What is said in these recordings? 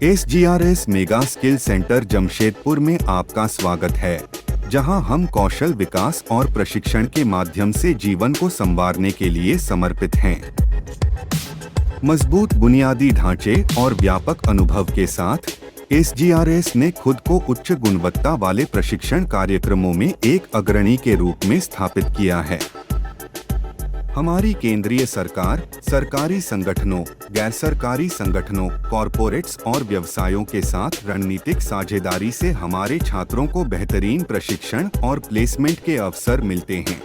SGRS mega skill centre Jamshedpur में आपका स्वागत है, जहां हम कौशल विकास और प्रशिक्षण के माध्यम से जीवन को संवारने के लिए समर्पित हैं। मजबूत बुनियादी ढांचे और व्यापक अनुभव के साथ SGRS ने खुद को उच्च गुणवत्ता वाले प्रशिक्षण कार्यक्रमों में एक अग्रणी के रूप में स्थापित किया है। हमारी केंद्रीय सरकार, सरकारी संगठनों, गैर सरकारी संगठनों, कॉरपोरेट्स और व्यवसायों के साथ रणनीतिक साझेदारी से हमारे छात्रों को बेहतरीन प्रशिक्षण और प्लेसमेंट के अवसर मिलते हैं।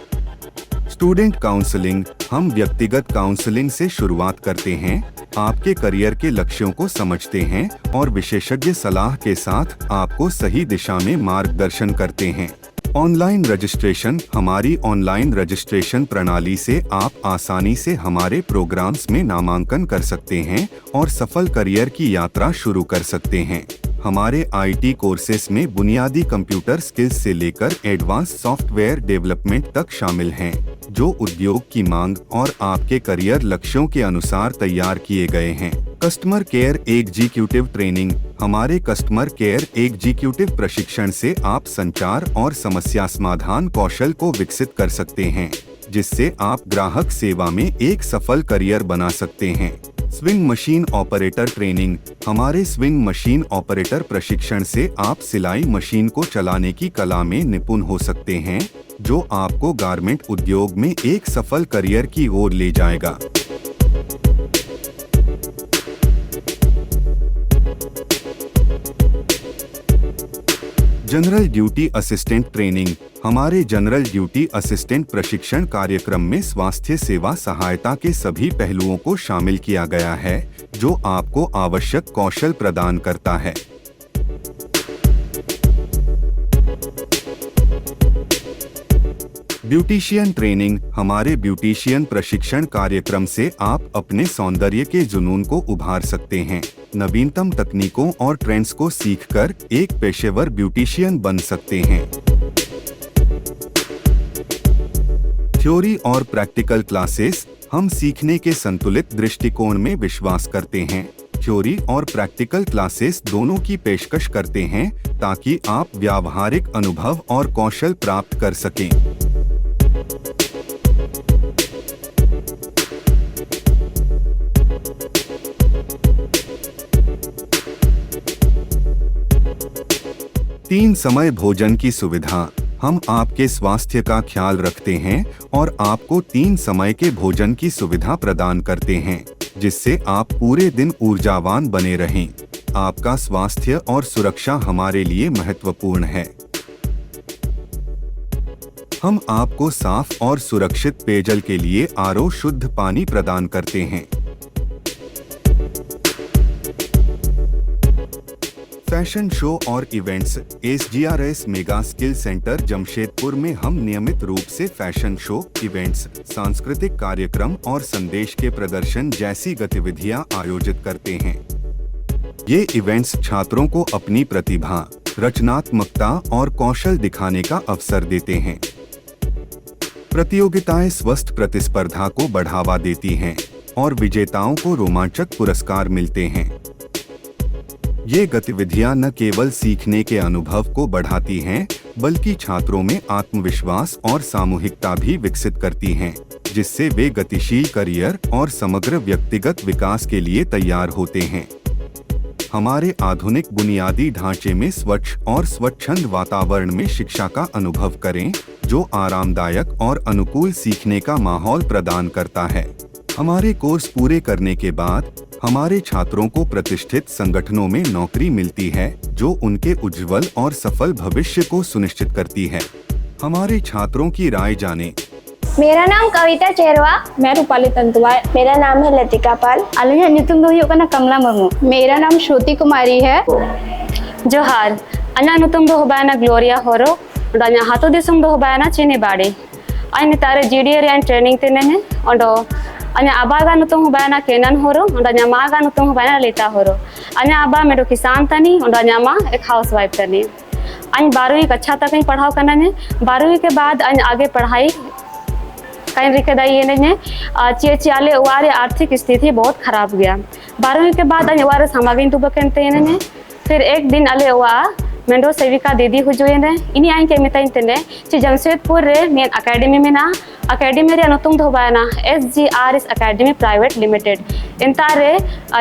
स्टूडेंट काउंसलिंग, हम व्यक्तिगत काउंसलिंग से शुरुआत करते हैं, आपके करियर के लक्ष्यों को समझते हैं और विशेषज्ञ सलाह के साथ आपको सही दिशा में मार्गदर्शन करते हैं। ऑनलाइन रजिस्ट्रेशन, हमारी ऑनलाइन रजिस्ट्रेशन प्रणाली से आप आसानी से हमारे प्रोग्राम्स में नामांकन कर सकते हैं और सफल करियर की यात्रा शुरू कर सकते हैं। हमारे IT कोर्सेस में बुनियादी कंप्यूटर स्किल्स से लेकर एडवांस सॉफ्टवेयर डेवलपमेंट तक शामिल हैं, जो उद्योग की मांग और आपके करियर लक्ष्यों के अनुसार तैयार किए गए हैं। कस्टमर केयर एग्जीक्यूटिव ट्रेनिंग, हमारे कस्टमर केयर एग्जीक्यूटिव प्रशिक्षण से आप संचार और समस्या समाधान कौशल को विकसित कर सकते हैं, जिससे आप ग्राहक सेवा में एक सफल करियर बना सकते हैं। स्विंग मशीन ऑपरेटर ट्रेनिंग, हमारे स्विंग मशीन ऑपरेटर प्रशिक्षण से आप सिलाई मशीन को चलाने की कला में निपुण हो सकते हैं, जो आपको गारमेंट उद्योग में एक सफल करियर की ओर ले जाएगा। जनरल ड्यूटी असिस्टेंट ट्रेनिंग, हमारे जनरल ड्यूटी असिस्टेंट प्रशिक्षण कार्यक्रम में स्वास्थ्य सेवा सहायता के सभी पहलुओं को शामिल किया गया है, जो आपको आवश्यक कौशल प्रदान करता है। ब्यूटिशियन ट्रेनिंग, हमारे ब्यूटिशियन प्रशिक्षण कार्यक्रम से आप अपने सौंदर्य के जुनून को उभार सकते हैं, नवीनतम तकनीकों और ट्रेंड्स को सीखकर एक पेशेवर ब्यूटिशियन बन सकते हैं। थ्योरी और प्रैक्टिकल क्लासेस, हम सीखने के संतुलित दृष्टिकोण में विश्वास करते हैं। थ्योरी और प्रैक्टिकल क्लासेस दोनों की पेशकश करते हैं ताकि आप व्यावहारिक अनुभव और कौशल प्राप्त कर सकें। तीन समय भोजन की सुविधा, हम आपके स्वास्थ्य का ख्याल रखते हैं और आपको 3 समय के भोजन की सुविधा प्रदान करते हैं, जिससे आप पूरे दिन ऊर्जावान बने रहें। आपका स्वास्थ्य और सुरक्षा हमारे लिए महत्वपूर्ण है। हम आपको साफ और सुरक्षित पेयजल के लिए RO शुद्ध पानी प्रदान करते हैं। फैशन शो और events, SGRS mega skill centre Jamshedpur में हम नियमित रूप से फैशन शो, इवेंट्स, सांस्कृतिक कार्यक्रम और संदेश के प्रदर्शन जैसी गतिविधियां आयोजित करते हैं। ये इवेंट्स छात्रों को अपनी प्रतिभा, रचनात्मकता और कौशल दिखाने का अवसर देते हैं। प्रतियोगिताएं स्वस्थ प्रतिस्पर्धा को बढ़ावा देती हैं और विजेताओं को रोमांचक पुरस्कार मिलते हैं। ये गतिविधियां न केवल सीखने के अनुभव को बढ़ाती हैं, बल्कि छात्रों में आत्मविश्वास और सामूहिकता भी विकसित करती हैं, जिससे वे गतिशील करियर और समग्र व्यक्तिगत विकास के लिए तैयार होते हैं। हमारे आधुनिक बुनियादी ढांचे में स्वच्छ और स्वच्छंद वातावरण में शिक्षा का अनुभव करें, जो आरामदायक और अनुकूल सीखने का माहौल प्रदान करता है। हमारे कोर्स पूरे करने के बाद हमारे छात्रों को प्रतिष्ठित संगठनों में नौकरी मिलती है, जो उनके उज्जवल और सफल भविष्य को सुनिश्चित करती है। हमारे छात्रों की राय जानें। मेरा नाम कविता चेरवा। मैं रूपाली तंतुवा। मेरा नाम है लतिका पाल। अलिया नुतुम दो हुयुग कना कमला मुर्मू। मेरा नाम श्रुति कुमारी है। जोहार अना नुतुम दो हुबाना ग्लोरिया होरो दाना हाथो दिसुम दो हुबाना चीनी बाड़ी अने तारे GDA रियान ट्रेनिंग तेने ने ओंडो अने आबागा नुतुम हुबाना केनन होरो ओंडा न्यामागा नुतुम हुबाना लेता होरो अने आबा मेरो किसान तनी ओंडा न्यामा एक हाउसवाइफ तनी अन 12वीं कक्षा तक ही पढ़ाओ करना ने 12वीं के बाद अन आगे पढ़ाई कहीं रिके दाई ये नहीं चे चाले वारे आर्थिक स्थिति बहुत खराब गया 12वीं के बाद अने वारे समागिन तो बकनते ये नहीं फिर एक दिन अले वा मेंडो सेविका दीदी हुजुए ने इनी आई के मिताइन तेने चे जमशेदपुर रे मेन एकेडमी में ना अकेडमी रे अनुतुम धोबाना SGRS अकेडमी प्राइवेट लिमिटेड इंतारे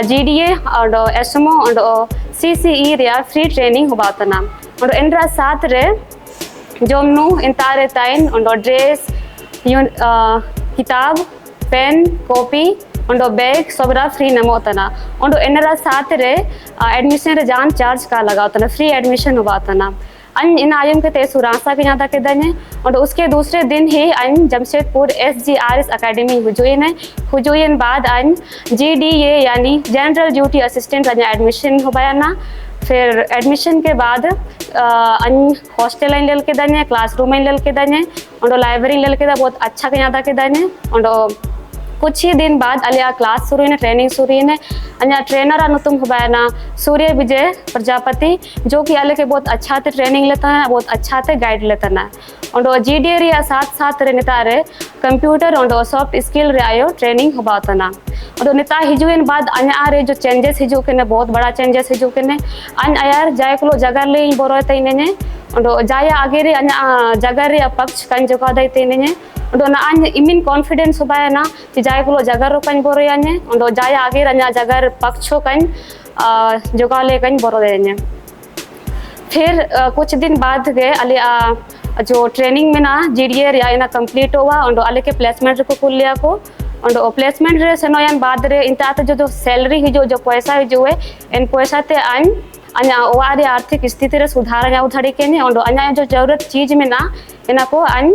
GDA और SMO और CCE रे फ्री ट्रेनिंग होबातना और इनरा साथ रे जोमनु इंतारे ताइन और ड्रेस किताब पेन कॉपी उंडो बैग सबरा फ्री नमोतना उंडो इनरा साथ रे एडमिशन रे जान चार्ज का लगातना फ्री एडमिशन होबातना अन इन आयम के ते सुरासा के यहाँ तक दने और उसके दूसरे दिन ही अन जमशेदपुर SGRS अकेडमी हुजुइन बाद अन GDA यानी जनरल ड्यूटी असिस्टेंट अन एडमिशन होबाना फिर एडमिशन के बाद अन हॉस्टल लाइन लेल के दने क्लासरूम लाइन लेल के दने और लाइब्रेरी लेल के बहुत अच्छा के यहाँ तक दने और कुछ ही दिन बाद अलिया क्लास शुरू है ट्रेनिंग शुरू है अन्य ट्रेनर अनुतुम हुबाना सूर्य विजय प्रजापति जो कि अले के बहुत अच्छा से ट्रेनिंग लेता है बहुत अच्छा से गाइड लेता है और GDA रे साथ साथ रे नेता रे कंप्यूटर और सॉफ्ट स्किल रे आयो ट्रेनिंग होबातना और नेता हिजुएन बाद अन्य रे जो चेंजेस हिजु के बहुत बड़ा चेंजेस हिजु के अन आयार जाय को जगह ले बोरोते ने और जाय आगे रे अन्य जगह रे पक्ष कन जका दैते ने और ना अन इमिन कॉन्फिडेंस होबाय ना कि जाय को जगह रो कन बोरो याने और जाय आगे अन्य जगह पक्षो कन जका ले कन बोरो देने फिर कुछ दिन बाद गए अले जो ट्रेनिंग में ना GDA रे ना कंप्लीट हुआ और अले के प्लेसमेंट को कुल लिया को और प्लेसमेंट रे सनोयन बाद रे इंता जो सैलरी ही जो पैसा ही जो है इन पैसा ते अन अन्य वारे आर्थिक स्थिति रे सुधार या उधड़ी के ने और अन्य जो जरूरत चीज में ना इना को अन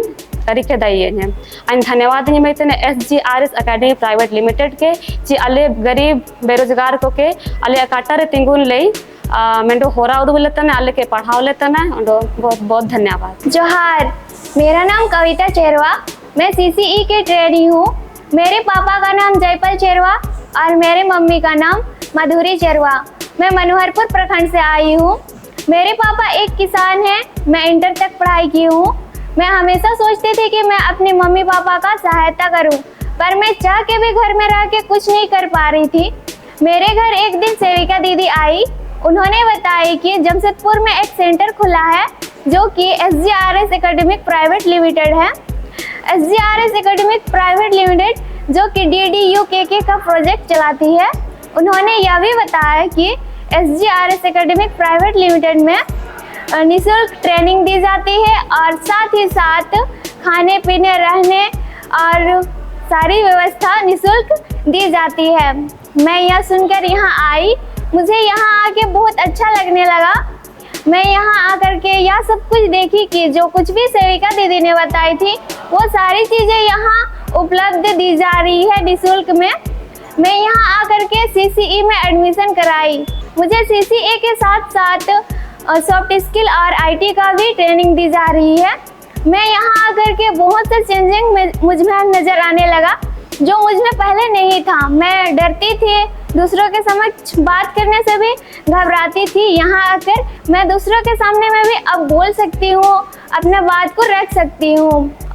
तरीके दाइए हैं अन धन्यवाद नहीं मैं इतने SGRS अकेडमी प्राइवेट लिमिटेड के जी अले गरीब बेरोजगार को के अले काटा रे तिंगुन ले मेंडो होरा उदु लेता ने अले के पढ़ाओ लेता ना और बहुत बहुत धन्यवाद। जोहार, मेरा नाम कविता चेरवा, मैं CCE के ट्रेनी हूँ। मेरे पापा का नाम जयपाल चेरवा और मेरे मम्मी का नाम मधुरी चेरवा। मैं मनोहरपुर प्रखंड से आई हूँ। मेरे पापा एक किसान हैं। मैं इंटर तक पढ़ाई की हूँ। मैं हमेशा सोचती थी कि मैं अपने मम्मी पापा का सहायता करूँ, पर मैं चाह के भी घर में रह के कुछ नहीं कर पा रही थी। मेरे घर एक दिन सेविका दीदी आई। उन्होंने बताया कि जमशेदपुर में एक सेंटर खुला है जो कि SGRS एकेडमिक प्राइवेट लिमिटेड है। SGRS एकेडमिक प्राइवेट लिमिटेड जो कि DDUKK का प्रोजेक्ट चलाती है। उन्होंने यह भी बताया कि SGRS एकेडमिक प्राइवेट लिमिटेड में निःशुल्क ट्रेनिंग दी जाती है और साथ ही साथ खाने पीने रहने और सारी व्यवस्था निःशुल्क दी जाती है। मैं यह सुनकर यहाँ आई। मुझे यहाँ आके बहुत अच्छा लगने लगा। मैं यहाँ आकर के यह सब कुछ देखी कि जो कुछ भी सेविका दीदी ने बताई थी वो सारी चीज़ें यहाँ उपलब्ध दी जा रही है निःशुल्क में। मैं यहाँ आकर के CCE में एडमिशन कराई। मुझे CCE के साथ साथ सॉफ्ट स्किल और IT का भी ट्रेनिंग दी जा रही है। मैं यहाँ आकर के बहुत से चेंजिंग मुझ में नज़र आने लगा जो मुझ में पहले नहीं था। मैं डरती थी, दूसरों के समक्ष बात करने से भी घबराती थी। यहाँ आकर मैं दूसरों के सामने में भी अब बोल सकती हूँ, अपने बात को रख सकती हूँ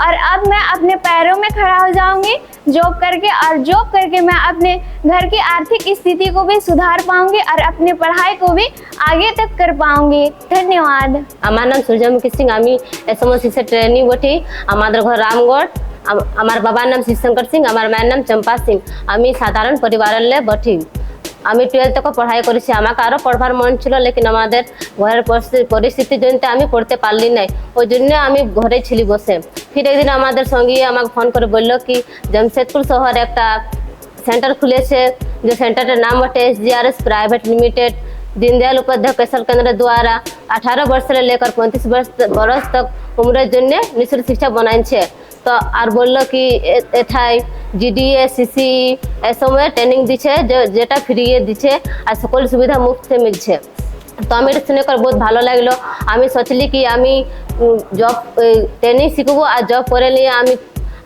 और अब मैं अपने पैरों में खड़ा हो जाऊँगी जॉब करके, और जॉब करके मैं अपने घर की आर्थिक स्थिति को भी सुधार पाऊँगी और अपनी पढ़ाई को भी आगे तक कर पाऊँगी। धन्यवाद। আমার নাম সূর্যমুখী সিং, আমি SMO से ট্রেনিং বটি। আমাদের ঘর রামগড়। আমার বাবার নাম শিবশঙ্কর সিং, আমার মায়ের নাম চম্পা সিং। আমি সাধারণ পরিবারের বটি। আমি 12 তক পড়াই করেছি। আমাকে আরও পড়বার মন ছিল, লেকিন আমাদের ঘরের পরিস্থিতির জন্য আমি পড়তে পারলি নাই। ওই জন্য আমি ঘরে ছিলি বসে। ফির একদিন আমাদের সঙ্গী আমাকে ফোন করে বলল কি जमशेदपुर শহরে একটা सेंटर खुलेছে, जो सेंटर नाम बटे SGRS private limited, Deendayal Upadhyay Kaushal Kendra द्वारा 18 वर्ष से लेकर 35 वर्ष तक उम्र जन्य निःशुल्क शिक्षा बनाइछे। तो और बोललो कि एथाय GDA CCE एसमय ट्रेनिंग दिछे जेटा फ्री दिछे और सकल सुविधा मुफ्त से मिलछे। तो আমি এটা শুনে করে বহুত ভালো লাগলো। আমি সোচলি কি আমি জব ট্রেনিং শিখবো আর জব করে নিয়ে আমি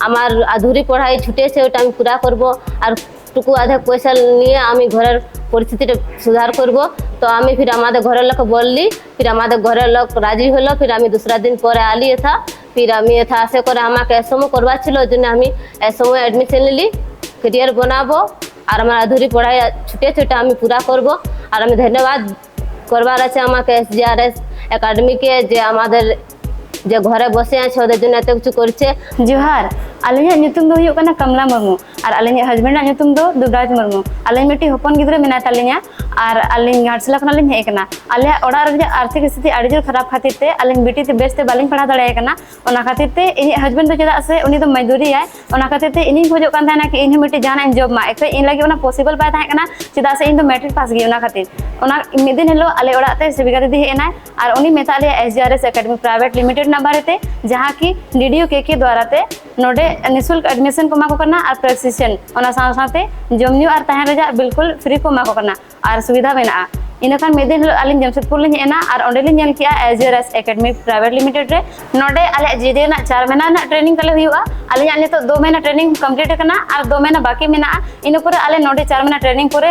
আমার আধুরি পড়াই ছুটেছে ওটা আমি পুরা করব আর টুকু আধা পয়সা নিয়ে আমি ঘরের পরিস্থিতিটা সুধার করব। তো আমি फिर আমাদের ঘরের লোক বললি, फिर আমাদের ঘরের লোক রাজি হলো। फिर আমি दूसरा दिन পরে আলি था फिर আমি এটা আশা করে আমাকে এসমও করবার ছিল, ওই জন্য আমি এসমও অ্যাডমিশন নিলি। ক্যারিয়ার বানাবো আর আমার আধুরি পড়াই ছুটে ছুটে আমি পুরা করব। আর আমি ধন্যবাদ করবার আছে আমাকে SGRS একাডেমিকে, যে আমাদের যে ঘরে বসে আছে ওদের জন্য এত কিছু করছে। जोहार आलिया नितुम दो हुयो कना कमला मुर्मू और आलिया हस्बैंड नितुम दो दुबराज मुर्मू आलिया मिट्टी हपन गिद्रे मेना तालिया और आलिया घाटसला खना लिन हे कना आलिया ओड़ा रे आर्थिक स्थिति आड़ी जोर खराब खातिर ते आलिया बेटी ते बेस ते बालिन पढ़ा दड़े कना ओना खातिर ते इनी हस्बैंड तो चदा से उनी तो मजदूरी आय ओना खातिर ते इनी खोजो कान थाना कि इन मिट्टी जाना इन जॉब मा एक इन लगी ओना पॉसिबल पाय था कना चदा से इन तो मैट्रिक पास गी ओना खातिर ओना मिदिन हेलो आले ओड़ा ते सेविका दीदी हेना और उनी मेता Alia SGRS academy private limited ना बारे ते जहां की DDO के द्वारा ते नोडे निःशुल्क एडमिशन को माको करना और प्रशिक्षण ओना साथे जमन्यू और तहन रजा बिल्कुल फ्री को माको करना और सुविधा मेना इनखान मेदिन आलिन जमशेदपुर लिन हेना और ओंडे लिन नेल किया SGRS एकेडमी प्राइवेट लिमिटेड रे नोडे आले जीडी ना 4 महीना ना ट्रेनिंग कले हुआ आलिन आले तो 2 महीना ट्रेनिंग कंप्लीट करना और 2 महीना बाकी मेना इन पर आले नोडे 4 महीना ट्रेनिंग करे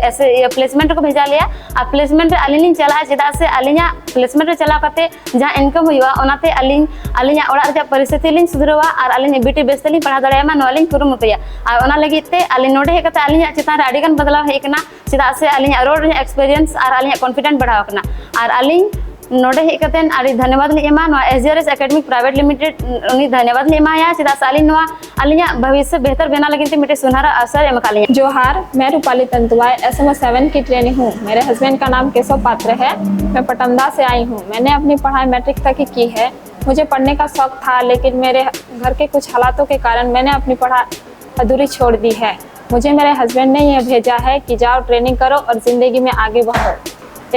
ऐसे प्लेसमेंट को भेजा लिया और प्लेसमेंट आलिन लिन चला चेदा से आलिना प्लेसमेंट रे चला करते जहां इनकम हुआ ओनाते आलिना ओड़ा रे परिस्थिति लिन सुधरवा और आलिन बीटी बेस लिन पढ़ा दड़ायमा नोलिन कुरुमुटया और ओना लगिते आलिन नोडे हे कते आलिना चितान रे आडिगन बदलाव हे कना चेदा से आलिना रोड रे एक्सपीरियंस और आलिया कॉन्फिडेंट बढ़ाव कना और आलिन नोडे हे कते आड़ी धन्यवाद ले एमा SGRS एकेडमी प्राइवेट लिमिटेड उनी धन्यवाद ले एमा या चेदा से आलिन आलिया भविष्य बेहतर बना लगिते मिटे सुनहरा अवसर एम कालिया। जोहार, मैं रूपाली तंतुवाय SMO 7 की ट्रेनिंग हूँ। मेरे हस्बैंड का नाम केशव पात्र है। मैं पटमदा से आई हूँ। मैंने अपनी पढ़ाई मैट्रिक तक ही की है। मुझे पढ़ने का शौक था, लेकिन मेरे घर के कुछ हालातों के कारण मैंने अपनी पढ़ाई अधूरी छोड़ दी है। मुझे मेरे हस्बैंड ने यह भेजा है कि जाओ ट्रेनिंग करो और ज़िंदगी में आगे बढ़ो।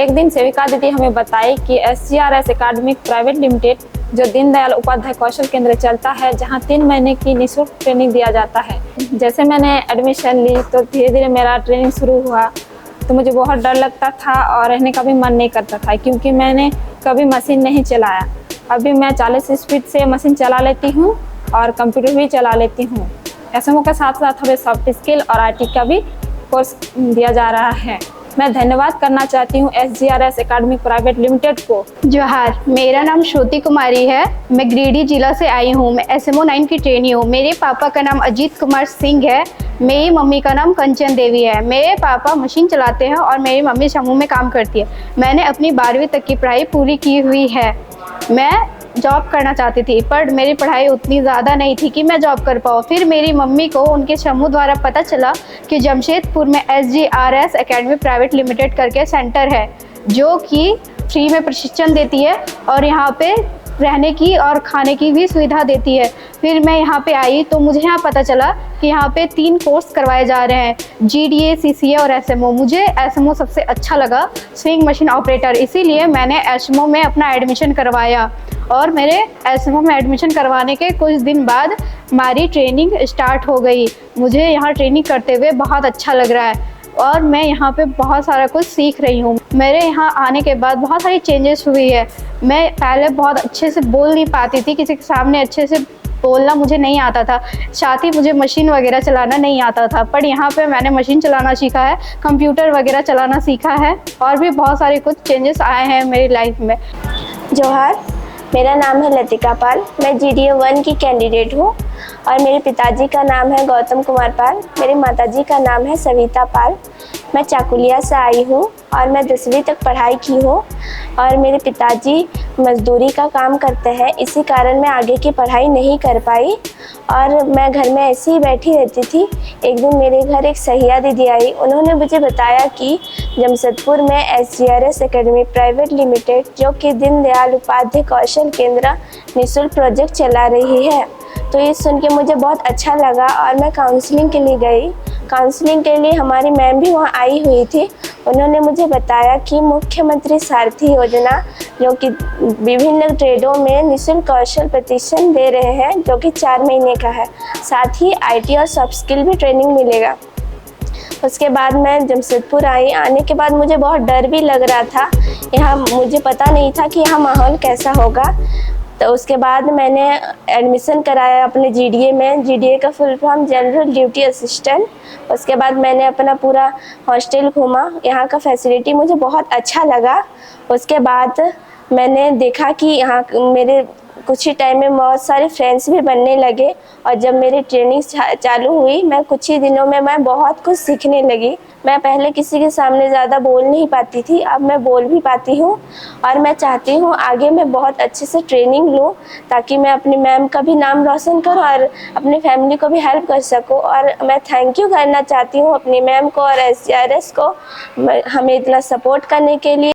एक दिन सेविका दीदी हमें बताई कि SGRS एकेडमी प्राइवेट लिमिटेड जो दीनदयाल उपाध्याय कौशल केंद्र चलता है, जहां 3 महीने की निःशुल्क ट्रेनिंग दिया जाता है। जैसे मैंने एडमिशन ली तो धीरे धीरे मेरा ट्रेनिंग शुरू हुआ, तो मुझे बहुत डर लगता था और रहने का भी मन नहीं करता था, क्योंकि मैंने कभी मशीन नहीं चलाया। अभी मैं 40 स्पीड से मशीन चला लेती हूँ और कंप्यूटर भी चला लेती हूँ। SMO के साथ साथ हमें सॉफ्ट स्किल और IT का भी कोर्स दिया जा रहा है। मैं धन्यवाद करना चाहती हूँ SGRS एकेडमी प्राइवेट लिमिटेड को। जोहार, मेरा नाम श्रुति कुमारी है। मैं गिरिडीह जिला से आई हूँ। मैं SMO 9 की ट्रेनी हूँ। मेरे पापा का नाम अजीत कुमार सिंह है। मेरी मम्मी का नाम कंचन देवी है। मेरे पापा मशीन चलाते हैं और मेरी मम्मी समूह में काम करती है। मैंने अपनी 12वीं तक की पढ़ाई पूरी की हुई है। मैं जॉब करना चाहती थी, पर मेरी पढ़ाई उतनी ज़्यादा नहीं थी कि मैं जॉब कर पाऊँ। फिर मेरी मम्मी को उनके समूह द्वारा पता चला कि जमशेदपुर में SGRS एकेडमी प्राइवेट लिमिटेड करके सेंटर है, जो कि फ्री में प्रशिक्षण देती है और यहाँ पे रहने की और खाने की भी सुविधा देती है। फिर मैं यहाँ पे आई तो मुझे यहाँ पता चला कि यहाँ पे 3 कोर्स करवाए जा रहे हैं, GDA, CCA और SMO। मुझे SMO सबसे अच्छा लगा, स्विंग मशीन ऑपरेटर, इसीलिए मैंने SMO में अपना एडमिशन करवाया। और मेरे SMO में एडमिशन करवाने के कुछ दिन बाद हमारी ट्रेनिंग स्टार्ट हो गई। मुझे यहाँ ट्रेनिंग करते हुए बहुत अच्छा लग रहा है और मैं यहाँ पे बहुत सारा कुछ सीख रही हूँ। मेरे यहाँ आने के बाद बहुत सारी चेंजेस हुई है। मैं पहले बहुत अच्छे से बोल नहीं पाती थी, किसी के सामने अच्छे से बोलना मुझे नहीं आता था, साथ ही मुझे मशीन वगैरह चलाना नहीं आता था। पर यहाँ पे मैंने मशीन चलाना सीखा है, कंप्यूटर वगैरह चलाना सीखा है और भी बहुत सारे कुछ चेंजेस आए हैं मेरी लाइफ में। जोहार, मेरा नाम है लतिका पाल। मैं GDA 1 की कैंडिडेट हूँ और मेरे पिताजी का नाम है गौतम कुमार पाल। मेरे माताजी का नाम है सविता पाल। मैं चाकुलिया से आई हूँ और मैं 10वीं तक पढ़ाई की हूँ और मेरे पिताजी मजदूरी का काम करते हैं, इसी कारण मैं आगे की पढ़ाई नहीं कर पाई और मैं घर में ऐसे ही बैठी रहती थी। एक दिन मेरे घर एक सहिया दीदी आई। उन्होंने मुझे बताया कि जमशेदपुर में SGRS एकेडमी प्राइवेट लिमिटेड, जो कि दीनदयाल उपाध्याय कौशल केंद्र निःशुल्क प्रोजेक्ट चला रही है। तो ये सुन के मुझे बहुत अच्छा लगा और मैं काउंसलिंग के लिए गई। काउंसलिंग के लिए हमारी मैम भी वहाँ आई हुई थी। उन्होंने मुझे बताया कि मुख्यमंत्री सारथी योजना, जो कि विभिन्न ट्रेडों में निःशुल्क कौशल प्रशिक्षण दे रहे हैं, जो कि 4 महीने का है। साथ ही IT और सॉफ्ट स्किल भी ट्रेनिंग मिलेगा। उसके बाद मैं जमशेदपुर आई। आने के बाद मुझे बहुत डर भी लग रहा था। यहाँ मुझे पता नहीं था कि यहाँ माहौल कैसा होगा। तो उसके बाद मैंने एडमिशन कराया अपने GDA में। GDA का full form general duty assistant. उसके बाद मैंने अपना पूरा हॉस्टल घूमा। यहाँ का फैसिलिटी मुझे बहुत अच्छा लगा। उसके बाद मैंने देखा कि यहाँ मेरे कुछ ही टाइम में बहुत सारे फ्रेंड्स भी बनने लगे और जब मेरी ट्रेनिंग चालू हुई मैं कुछ ही दिनों में मैं बहुत कुछ सीखने लगी। मैं पहले किसी के सामने ज़्यादा बोल नहीं पाती थी, अब मैं बोल भी पाती हूँ और मैं चाहती हूँ आगे मैं बहुत अच्छे से ट्रेनिंग लूँ ताकि मैं अपनी मैम का भी नाम रोशन करूँ और अपनी फैमिली को भी हेल्प कर सकूँ। और मैं थैंक यू करना चाहती हूँ अपनी मैम को और SGRS को हमें इतना सपोर्ट करने के लिए।